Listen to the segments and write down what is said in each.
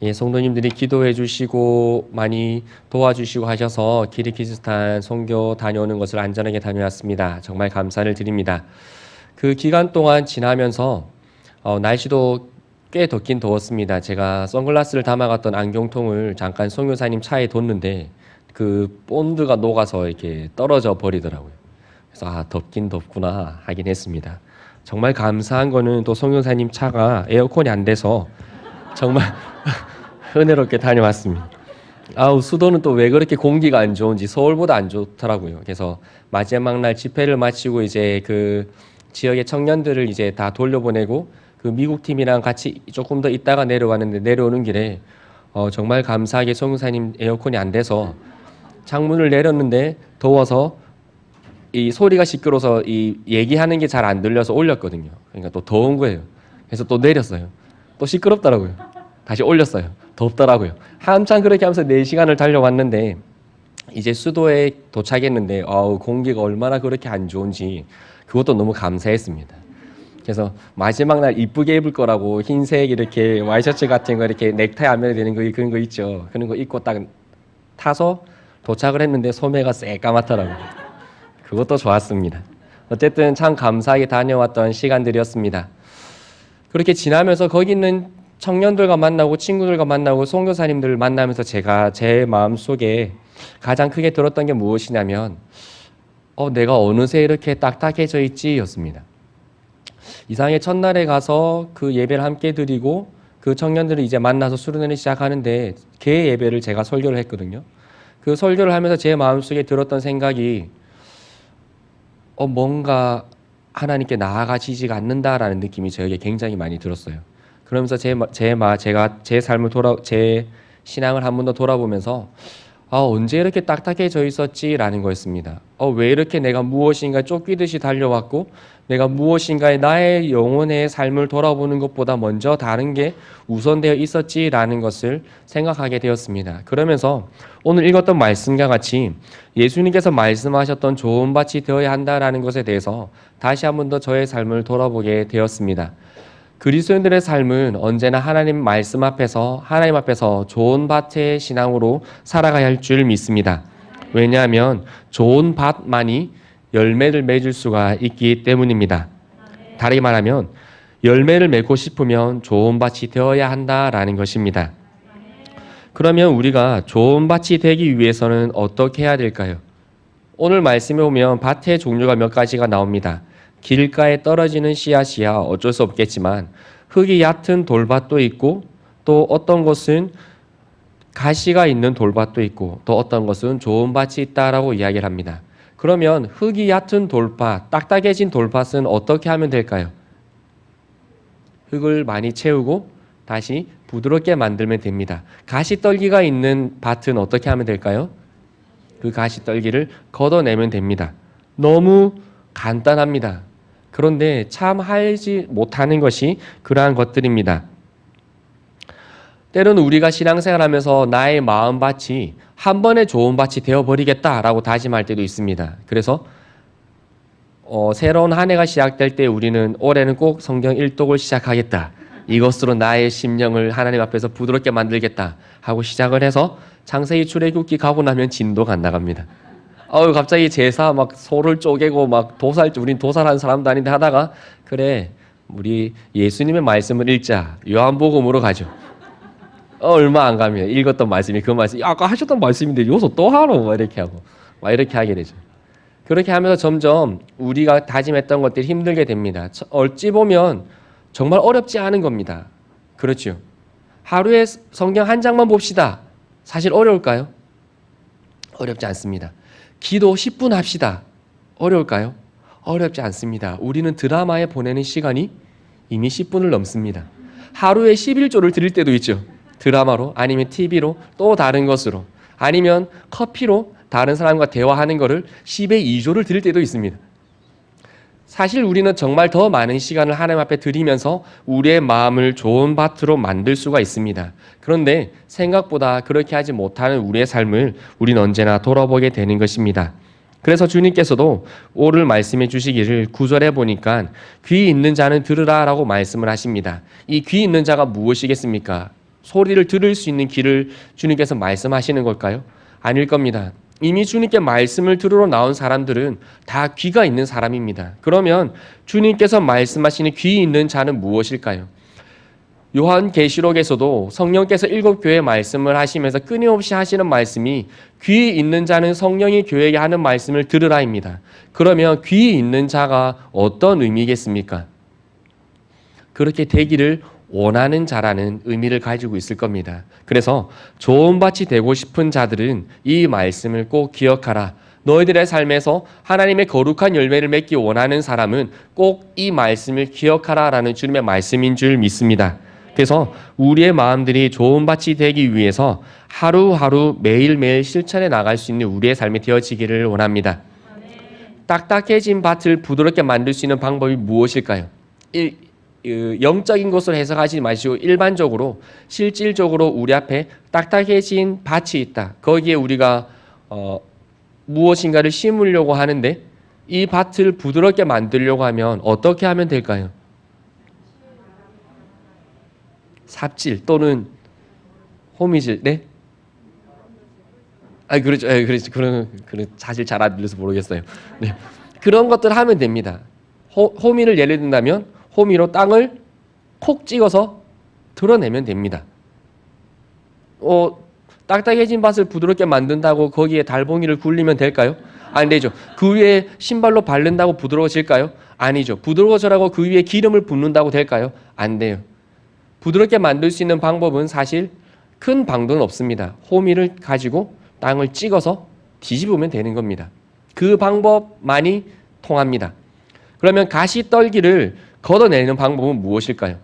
예, 성도님들이 기도해 주시고 많이 도와주시고 하셔서 키르기즈스탄 선교 다녀오는 것을 안전하게 다녀왔습니다. 정말 감사를 드립니다. 그 기간 동안 지나면서 날씨도 꽤 덥긴 더웠습니다. 제가 선글라스를 담아갔던 안경통을 잠깐 선교사님 차에 뒀는데 그 본드가 녹아서 이렇게 떨어져 버리더라고요. 그래서 덥긴 덥구나 하긴 했습니다. 정말 감사한 거는 또 선교사님 차가 에어컨이 안 돼서 정말 은혜롭게 다녀왔습니다. 수도는 또 왜 그렇게 공기가 안 좋은지 서울보다 안 좋더라고요. 그래서 마지막 날 집회를 마치고 이제 그 지역의 청년들을 이제 다 돌려보내고 그 미국 팀이랑 같이 조금 더 있다가 내려왔는데 내려오는 길에 정말 감사하게 성교사님 에어컨이 안 돼서 창문을 내렸는데 더워서 이 소리가 시끄러워서 이 얘기하는 게 잘 안 들려서 올렸거든요. 그러니까 또 더운 거예요. 그래서 또 내렸어요. 또 시끄럽더라고요. 다시 올렸어요. 덥더라고요. 한참 그렇게 하면서 4시간을 달려왔는데 이제 수도에 도착했는데 공기가 얼마나 그렇게 안 좋은지 그것도 너무 감사했습니다. 그래서 마지막 날 이쁘게 입을 거라고 흰색 이렇게 와이셔츠 같은 거 이렇게 넥타이 하면 되는 거 그런 거 있죠. 그런 거 입고 딱 타서 도착을 했는데 소매가 새까맣더라고요. 그것도 좋았습니다. 어쨌든 참 감사하게 다녀왔던 시간들이었습니다. 그렇게 지나면서 거기 있는 청년들과 만나고 친구들과 만나고 선교사님들을 만나면서 제가 제 마음속에 가장 크게 들었던 게 무엇이냐면 내가 어느새 이렇게 딱딱해져 있지 였습니다. 이상하게 첫날에 가서 그 예배를 함께 드리고 그 청년들을 이제 만나서 수련회를 시작하는데 개 예배를 제가 설교를 했거든요. 그 설교를 하면서 제 마음속에 들었던 생각이 뭔가 하나님께 나아가지지가 않는다라는 느낌이 저에게 굉장히 많이 들었어요. 그러면서 제가 제 신앙을 한 번 더 돌아보면서 언제 이렇게 딱딱해져 있었지라는 거였습니다. 왜 이렇게 내가 무엇인가 쫓기듯이 달려왔고 내가 무엇인가에 나의 영혼의 삶을 돌아보는 것보다 먼저 다른 게 우선되어 있었지라는 것을 생각하게 되었습니다. 그러면서 오늘 읽었던 말씀과 같이 예수님께서 말씀하셨던 좋은 밭이 되어야 한다라는 것에 대해서 다시 한 번 더 저의 삶을 돌아보게 되었습니다. 그리스도인들의 삶은 언제나 하나님 말씀 앞에서 하나님 앞에서 좋은 밭의 신앙으로 살아가야 할 줄 믿습니다. 왜냐하면 좋은 밭만이 열매를 맺을 수가 있기 때문입니다. 다르게 말하면 열매를 맺고 싶으면 좋은 밭이 되어야 한다라는 것입니다. 그러면 우리가 좋은 밭이 되기 위해서는 어떻게 해야 될까요? 오늘 말씀에 보면 밭의 종류가 몇 가지가 나옵니다. 길가에 떨어지는 씨앗이야 어쩔 수 없겠지만 흙이 얕은 돌밭도 있고 또 어떤 것은 가시가 있는 돌밭도 있고 또 어떤 것은 좋은 밭이 있다라고 이야기를 합니다. 그러면 흙이 얕은 돌밭, 딱딱해진 돌밭은 어떻게 하면 될까요? 흙을 많이 채우고 다시 부드럽게 만들면 됩니다. 가시떨기가 있는 밭은 어떻게 하면 될까요? 그 가시떨기를 걷어내면 됩니다. 너무 간단합니다. 그런데 참 하지 못하는 것이 그러한 것들입니다. 때로는 우리가 신앙생활하면서 나의 마음밭이 한 번에 좋은 밭이 되어버리겠다라고 다짐할 때도 있습니다. 그래서 새로운 한 해가 시작될 때 우리는 올해는 꼭 성경 1독을 시작하겠다. 이것으로 나의 심령을 하나님 앞에서 부드럽게 만들겠다 하고 시작을 해서 창세기 출애굽기 가고 나면 진도가 안 나갑니다. 갑자기 제사 막 소를 쪼개고 막 우린 도살하는 사람도 아닌데 하다가 그래 우리 예수님의 말씀을 읽자 요한복음으로 가죠. 얼마 안 가면 읽었던 말씀이 그 말씀 아까 하셨던 말씀인데 여기서 또 하노 막 이렇게 하고 막 이렇게 하게 되죠. 그렇게 하면서 점점 우리가 다짐했던 것들이 힘들게 됩니다. 어찌 보면 정말 어렵지 않은 겁니다. 그렇죠. 하루에 성경 한 장만 봅시다. 사실 어려울까요? 어렵지 않습니다. 기도 10분 합시다. 어려울까요? 어렵지 않습니다. 우리는 드라마에 보내는 시간이 이미 10분을 넘습니다. 하루에 11조를 드릴 때도 있죠. 드라마로 아니면 TV로 또 다른 것으로 아니면 커피로 다른 사람과 대화하는 거를 10의 2조를 드릴 때도 있습니다. 사실 우리는 정말 더 많은 시간을 하나님 앞에 드리면서 우리의 마음을 좋은 밭으로 만들 수가 있습니다. 그런데 생각보다 그렇게 하지 못하는 우리의 삶을 우리는 언제나 돌아보게 되는 것입니다. 그래서 주님께서도 오늘 말씀해 주시기를 9절에 보니까 귀 있는 자는 들으라 라고 말씀을 하십니다. 이 귀 있는 자가 무엇이겠습니까? 소리를 들을 수 있는 귀를 주님께서 말씀하시는 걸까요? 아닐 겁니다. 이미 주님께 말씀을 들으러 나온 사람들은 다 귀가 있는 사람입니다. 그러면 주님께서 말씀하시는 귀 있는 자는 무엇일까요? 요한계시록에서도 성령께서 7교회에 말씀을 하시면서 끊임없이 하시는 말씀이 귀 있는 자는 성령이 교회에게 하는 말씀을 들으라입니다. 그러면 귀 있는 자가 어떤 의미겠습니까? 그렇게 되기를 원하는 자라는 의미를 가지고 있을 겁니다. 그래서 좋은 밭이 되고 싶은 자들은 이 말씀을 꼭 기억하라. 너희들의 삶에서 하나님의 거룩한 열매를 맺기 원하는 사람은 꼭 이 말씀을 기억하라라는 주님의 말씀인 줄 믿습니다. 그래서 우리의 마음들이 좋은 밭이 되기 위해서 하루하루 매일매일 실천해 나갈 수 있는 우리의 삶이 되어지기를 원합니다. 딱딱해진 밭을 부드럽게 만들 수 있는 방법이 무엇일까요? 영적인 것으로 해석하지 마시고 일반적으로 실질적으로 우리 앞에 딱딱해진 밭이 있다. 거기에 우리가 무엇인가를 심으려고 하는데 이 밭을 부드럽게 만들려고 하면 어떻게 하면 될까요? 삽질 또는 호미질, 네? 그렇죠. 그렇죠. 그런 사실 잘 안 들려서 모르겠어요. 네. 그런 것들 하면 됩니다. 호미를 예를 든다면 호미로 땅을 콕 찍어서 드러내면 됩니다. 딱딱해진 밭을 부드럽게 만든다고 거기에 달봉이를 굴리면 될까요? 안 되죠. 그 위에 신발로 바른다고 부드러워질까요? 아니죠. 부드러워져라고 그 위에 기름을 붓는다고 될까요? 안 돼요. 부드럽게 만들 수 있는 방법은 사실 큰 방도는 없습니다. 호미를 가지고 땅을 찍어서 뒤집으면 되는 겁니다. 그 방법만이 통합니다. 그러면 가시떨기를 걷어내는 방법은 무엇일까요?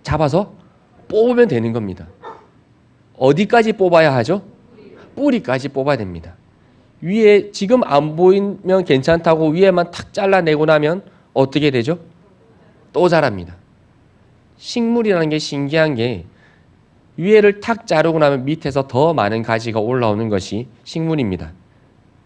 잡아서 뽑으면 되는 겁니다. 어디까지 뽑아야 하죠? 뿌리까지 뽑아야 됩니다. 위에 지금 안 보이면 괜찮다고 위에만 탁 잘라내고 나면 어떻게 되죠? 또 자랍니다. 식물이라는 게 신기한 게 위에를 탁 자르고 나면 밑에서 더 많은 가지가 올라오는 것이 식물입니다.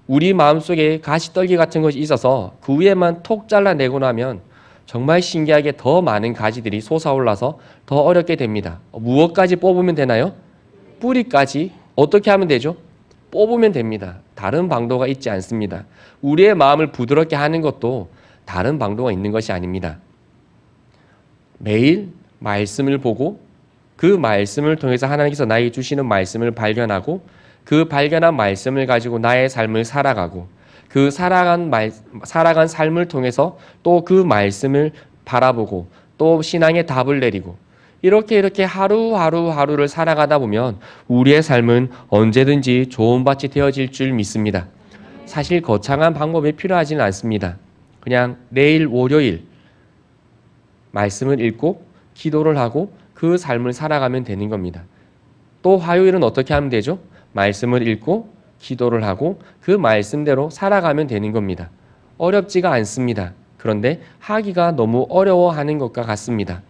우리 마음속에 가시떨기 같은 것이 있어서 그 위에만 톡 잘라내고 나면 정말 신기하게 더 많은 가지들이 솟아올라서 더 어렵게 됩니다. 무엇까지 뽑으면 되나요? 뿌리까지 어떻게 하면 되죠? 뽑으면 됩니다. 다른 방도가 있지 않습니다. 우리의 마음을 부드럽게 하는 것도 다른 방도가 있는 것이 아닙니다. 매일 말씀을 보고 그 말씀을 통해서 하나님께서 나에게 주시는 말씀을 발견하고 그 발견한 말씀을 가지고 나의 삶을 살아가고 그 살아간 삶을 통해서 또 그 말씀을 바라보고 또 신앙의 답을 내리고 이렇게 하루를 살아가다 보면 우리의 삶은 언제든지 좋은 밭이 되어질 줄 믿습니다. 사실 거창한 방법이 필요하지는 않습니다. 그냥 내일 월요일 말씀을 읽고 기도를 하고 그 삶을 살아가면 되는 겁니다. 또 화요일은 어떻게 하면 되죠? 말씀을 읽고 기도를 하고 그 말씀대로 살아가면 되는 겁니다. 어렵지가 않습니다. 그런데 하기가 너무 어려워하는 것과 같습니다.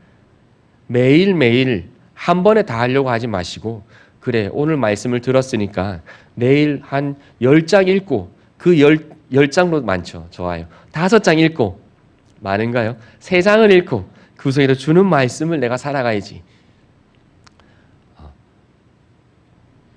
매일매일 한 번에 다 하려고 하지 마시고 그래 오늘 말씀을 들었으니까 내일 한 10장 읽고 그 10장도 많죠. 좋아요. 5장 읽고 많은가요? 3장을 읽고 그 속에서 주는 말씀을 내가 살아가야지.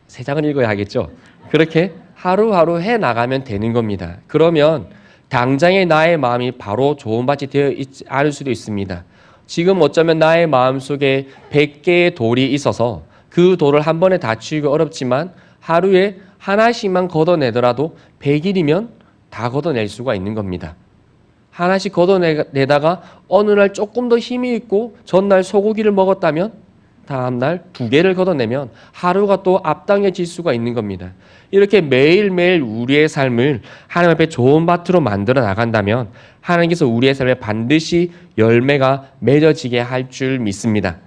3장을 읽어야 하겠죠. 그렇게 하루하루 해나가면 되는 겁니다. 그러면 당장의 나의 마음이 바로 좋은 밭이 되어 있지 않을 수도 있습니다. 지금 어쩌면 나의 마음속에 100개의 돌이 있어서 그 돌을 한 번에 다 치우기 어렵지만 하루에 하나씩만 걷어내더라도 100일이면 다 걷어낼 수가 있는 겁니다. 하나씩 걷어내다가 어느 날 조금 더 힘이 있고 전날 소고기를 먹었다면 다음날 2개를 걷어내면 하루가 또 앞당겨질 수가 있는 겁니다. 이렇게 매일매일 우리의 삶을 하나님 앞에 좋은 밭으로 만들어 나간다면 하나님께서 우리의 삶에 반드시 열매가 맺어지게 할 줄 믿습니다.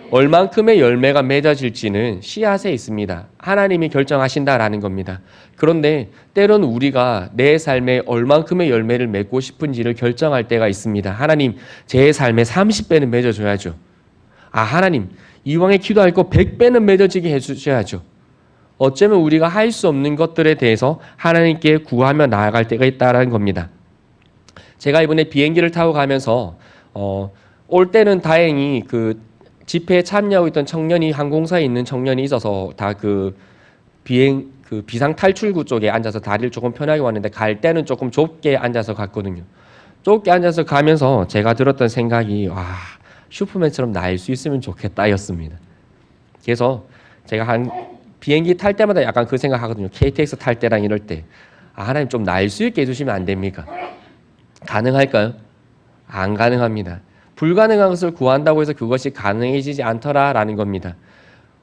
얼만큼의 열매가 맺어질지는 씨앗에 있습니다. 하나님이 결정하신다라는 겁니다. 그런데 때로는 우리가 내 삶에 얼만큼의 열매를 맺고 싶은지를 결정할 때가 있습니다. 하나님, 제 삶에 30배는 맺어줘야죠. 하나님, 이왕에 기도할 거 100배는 맺어지게 해주셔야죠. 어쩌면 우리가 할 수 없는 것들에 대해서 하나님께 구하며 나아갈 때가 있다는 겁니다. 제가 이번에 비행기를 타고 가면서 올 때는 다행히 그 집회에 참여하고 있던 청년이 항공사에 있는 청년이 있어서 다 그 비상 탈출구 쪽에 앉아서 다리를 조금 편하게 왔는데, 갈 때는 조금 좁게 앉아서 갔거든요. 좁게 앉아서 가면서 제가 들었던 생각이, 와, 슈퍼맨처럼 날 수 있으면 좋겠다였습니다. 그래서 제가 비행기 탈 때마다 약간 그 생각하거든요. KTX 탈 때랑 이럴 때, 하나님 좀 날 수 있게 해주시면 안 됩니까? 가능할까요? 안 가능합니다. 불가능한 것을 구한다고 해서 그것이 가능해지지 않더라라는 겁니다.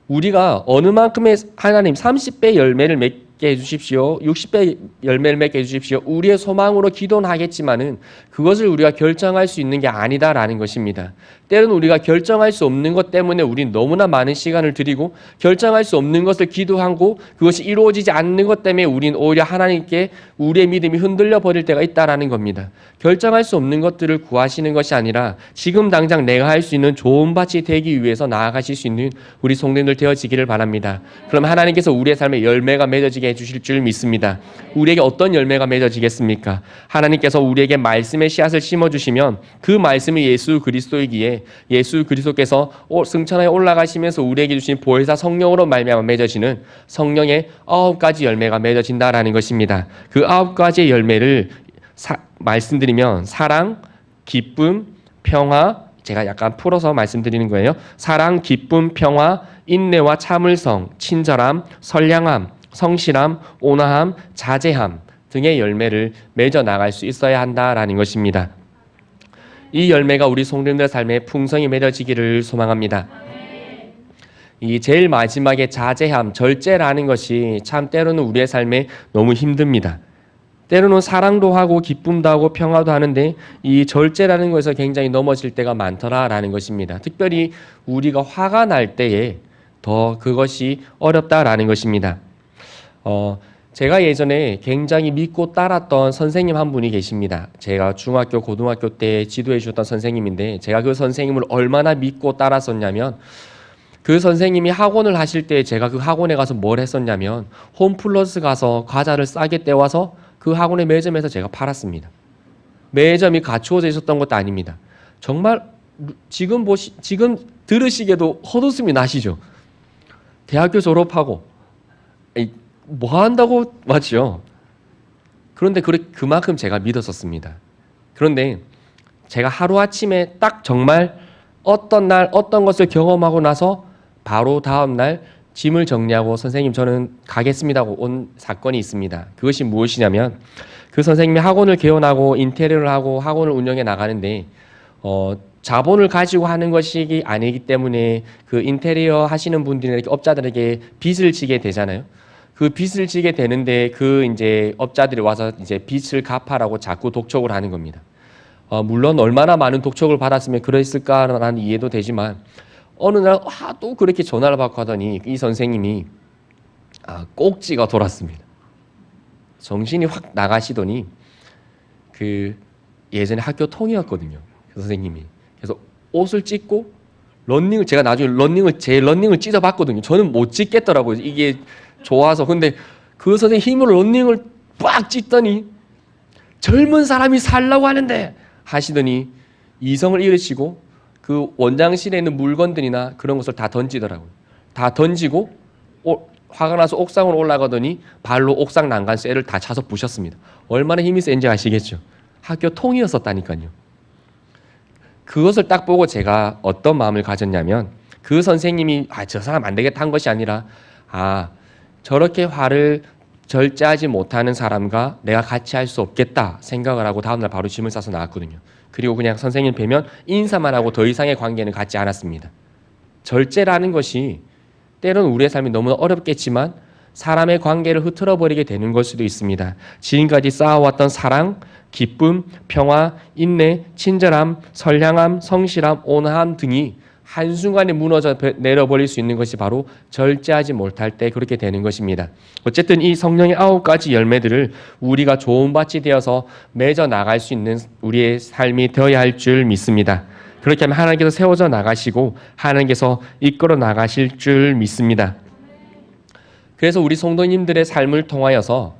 우리가 어느 만큼의 하나님 30배 열매를 맺게 해주십시오, 60배 열매를 맺게 해주십시오, 우리의 소망으로 기도는 하겠지만은 그것을 우리가 결정할 수 있는 게 아니다라는 것입니다. 때로는 우리가 결정할 수 없는 것 때문에 우린 너무나 많은 시간을 들이고, 결정할 수 없는 것을 기도하고 그것이 이루어지지 않는 것 때문에 우린 오히려 하나님께 우리의 믿음이 흔들려 버릴 때가 있다라는 겁니다. 결정할 수 없는 것들을 구하시는 것이 아니라 지금 당장 내가 할 수 있는 좋은 밭이 되기 위해서 나아가실 수 있는 우리 성도님들 되어지기를 바랍니다. 그럼 하나님께서 우리의 삶에 열매가 맺어지게 해주실 줄 믿습니다. 우리에게 어떤 열매가 맺어지겠습니까? 하나님께서 우리에게 말씀의 씨앗을 심어주시면 그 말씀이 예수 그리스도이기에 예수 그리스도께서 승천하여 올라가시면서 우리에게 주신 보혜사 성령으로 말미암아 맺어지는 성령의 9가지 열매가 맺어진다라는 것입니다. 그 9가지의 열매를 말씀드리면, 사랑, 기쁨, 평화, 제가 약간 풀어서 말씀드리는 거예요. 사랑, 기쁨, 평화, 인내와 참을성, 친절함, 선량함, 성실함, 온화함, 자제함 등의 열매를 맺어 나갈 수 있어야 한다라는 것입니다. 이 열매가 우리 성도님들의 삶에 풍성히 맺어지기를 소망합니다. 이 제일 마지막에 자제함, 절제라는 것이 참 때로는 우리의 삶에 너무 힘듭니다. 때로는 사랑도 하고 기쁨도 하고 평화도 하는데 이 절제라는 것에서 굉장히 넘어질 때가 많더라라는 것입니다. 특별히 우리가 화가 날 때에 더 그것이 어렵다라는 것입니다. 제가 예전에 굉장히 믿고 따랐던 선생님 한 분이 계십니다. 제가 중학교, 고등학교 때 지도해 주셨던 선생님인데, 제가 그 선생님을 얼마나 믿고 따랐었냐면, 그 선생님이 학원을 하실 때 제가 그 학원에 가서 뭘 했었냐면, 홈플러스 가서 과자를 싸게 떼와서 그 학원의 매점에서 제가 팔았습니다. 매점이 갖추어져 있었던 것도 아닙니다. 정말 지금 들으시기에도 헛웃음이 나시죠? 대학교 졸업하고 뭐 한다고 맞죠? 그런데 그만큼 제가 믿었었습니다. 그런데 제가 하루아침에 딱 정말 어떤 날 어떤 것을 경험하고 나서 바로 다음 날 짐을 정리하고 선생님 저는 가겠습니다 하고 온 사건이 있습니다. 그것이 무엇이냐면, 그 선생님이 학원을 개원하고 인테리어를 하고 학원을 운영해 나가는데 자본을 가지고 하는 것이 아니기 때문에 그 인테리어 하시는 분들에게, 업자들에게 빚을 지게 되잖아요. 그 빚을 지게 되는데 그 이제 업자들이 와서 이제 빚을 갚아라고 자꾸 독촉을 하는 겁니다. 물론 얼마나 많은 독촉을 받았으면 그랬을까라는 이해도 되지만, 어느 날 또 그렇게 전화를 받고 하더니 이 선생님이 꼭지가 돌았습니다. 정신이 확 나가시더니, 그 예전에 학교 통이었거든요, 그 선생님이. 그래서 옷을 찢고 제가 나중에 제 런닝을 찢어봤거든요. 저는 못 찢겠더라고요, 이게 좋아서. 근데 그 선생님 힘으로 런닝을 빡 찢더니 젊은 사람이 살라고 하는데 하시더니 이성을 잃으시고 그 원장실에 있는 물건들이나 그런 것을 다 던지더라고요. 다 던지고 화가 나서 옥상으로 올라가더니 발로 옥상 난간 쇠를 다 차서 부셨습니다. 얼마나 힘이 센지 아시겠죠? 학교 통이었었다니까요. 그것을 딱 보고 제가 어떤 마음을 가졌냐면, 그 선생님이 저 사람 안 되겠다 한 것이 아니라, 저렇게 화를 절제하지 못하는 사람과 내가 같이 할 수 없겠다 생각을 하고 다음날 바로 짐을 싸서 나왔거든요. 그리고 그냥 선생님 뵈면 인사만 하고 더 이상의 관계는 갖지 않았습니다. 절제라는 것이 때로는 우리의 삶이 너무 어렵겠지만 사람의 관계를 흐트러버리게 되는 걸 수도 있습니다. 지금까지 쌓아왔던 사랑, 기쁨, 평화, 인내, 친절함, 선량함, 성실함, 온화함 등이 한순간에 무너져 내려버릴 수 있는 것이 바로 절제하지 못할 때 그렇게 되는 것입니다. 어쨌든 이 성령의 9가지 열매들을 우리가 좋은 밭이 되어서 맺어 나갈 수 있는 우리의 삶이 되어야 할 줄 믿습니다. 그렇게 하면 하나님께서 세워져 나가시고 하나님께서 이끌어 나가실 줄 믿습니다. 그래서 우리 성도님들의 삶을 통하여서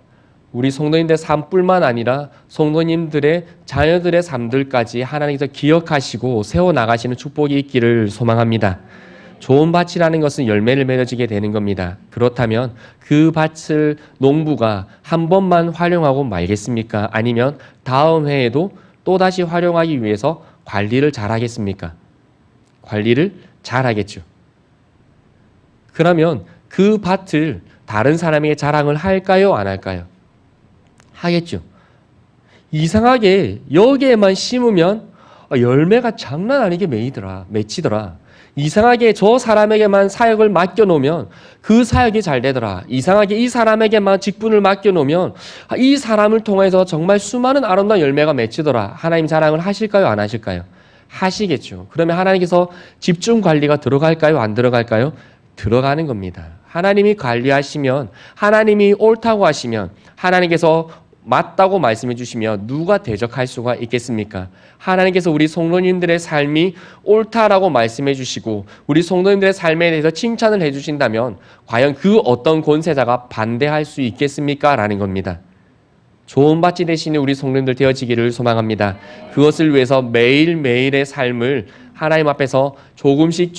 우리 성도님들의 삶뿐만 아니라 성도님들의 자녀들의 삶들까지 하나님께서 기억하시고 세워나가시는 축복이 있기를 소망합니다. 좋은 밭이라는 것은 열매를 맺어지게 되는 겁니다. 그렇다면 그 밭을 농부가 한 번만 활용하고 말겠습니까? 아니면 다음 해에도 또다시 활용하기 위해서 관리를 잘하겠습니까? 관리를 잘하겠죠. 그러면 그 밭을 다른 사람에게 자랑을 할까요? 안 할까요? 하겠죠. 이상하게 여기에만 심으면 열매가 장난 아니게 맺히더라. 이상하게 저 사람에게만 사역을 맡겨놓으면 그 사역이 잘 되더라. 이상하게 이 사람에게만 직분을 맡겨놓으면 이 사람을 통해서 정말 수많은 아름다운 열매가 맺히더라. 하나님 자랑을 하실까요? 안 하실까요? 하시겠죠. 그러면 하나님께서 집중 관리가 들어갈까요? 안 들어갈까요? 들어가는 겁니다. 하나님이 관리하시면, 하나님이 옳다고 하시면, 하나님께서 맞다고 말씀해 주시면 누가 대적할 수가 있겠습니까? 하나님께서 우리 성도님들의 삶이 옳다라고 말씀해 주시고 우리 성도님들의 삶에 대해서 칭찬을 해 주신다면 과연 그 어떤 권세자가 반대할 수 있겠습니까? 라는 겁니다. 좋은 밭이 되시는 우리 성도님들 되어지기를 소망합니다. 그것을 위해서 매일매일의 삶을 하나님 앞에서 조금씩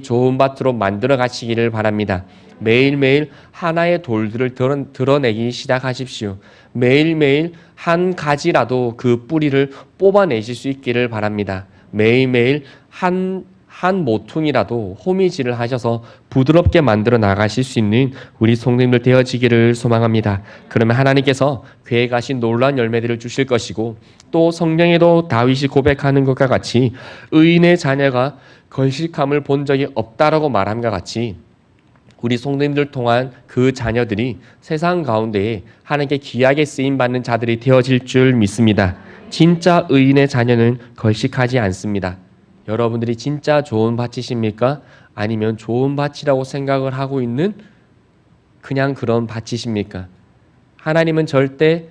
좋은 밭으로 만들어 가시기를 바랍니다. 매일매일 하나의 돌들을 드러내기 시작하십시오. 매일매일 한 가지라도 그 뿌리를 뽑아내실 수 있기를 바랍니다. 매일매일 한 모퉁이라도 호미질을 하셔서 부드럽게 만들어 나가실 수 있는 우리 성도님들 되어지기를 소망합니다. 그러면 하나님께서 계획하신 놀라운 열매들을 주실 것이고 또 성경에도 다윗이 고백하는 것과 같이 의인의 자녀가 걸식함을 본 적이 없다라고 말함과 같이 우리 성도님들 통한 그 자녀들이 세상 가운데에 하나님께 귀하게 쓰임받는 자들이 되어질 줄 믿습니다. 진짜 의인의 자녀는 걸식하지 않습니다. 여러분들이 진짜 좋은 밭이십니까? 아니면 좋은 밭이라고 생각을 하고 있는 그냥 그런 밭이십니까? 하나님은 절대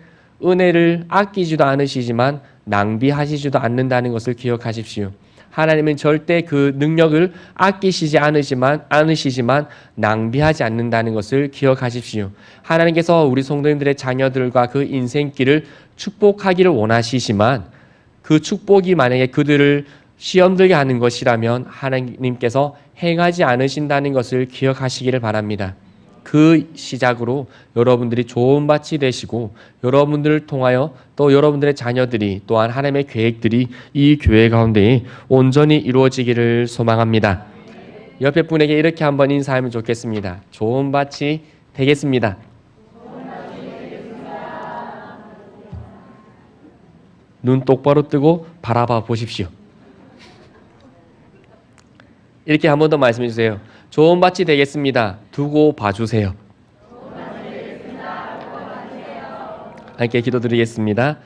은혜를 아끼지도 않으시지만 낭비하시지도 않는다는 것을 기억하십시오. 하나님은 절대 그 능력을 아끼시지 않으시지만 낭비하지 않는다는 것을 기억하십시오. 하나님께서 우리 성도님들의 자녀들과 그 인생길을 축복하기를 원하시지만 그 축복이 만약에 그들을 시험 들게 하는 것이라면 하나님께서 행하지 않으신다는 것을 기억하시기를 바랍니다. 그 시작으로 여러분들이 좋은 밭이 되시고 여러분들을 통하여 또 여러분들의 자녀들이 또한 하나님의 계획들이 이 교회 가운데 온전히 이루어지기를 소망합니다. 옆에 분에게 이렇게 한번 인사하면 좋겠습니다. 좋은 밭이 되겠습니다. 눈 똑바로 뜨고 바라봐 보십시오. 이렇게 한 번 더 말씀해 주세요. 좋은 밭이 되겠습니다. 두고 봐주세요. 함께 기도드리겠습니다.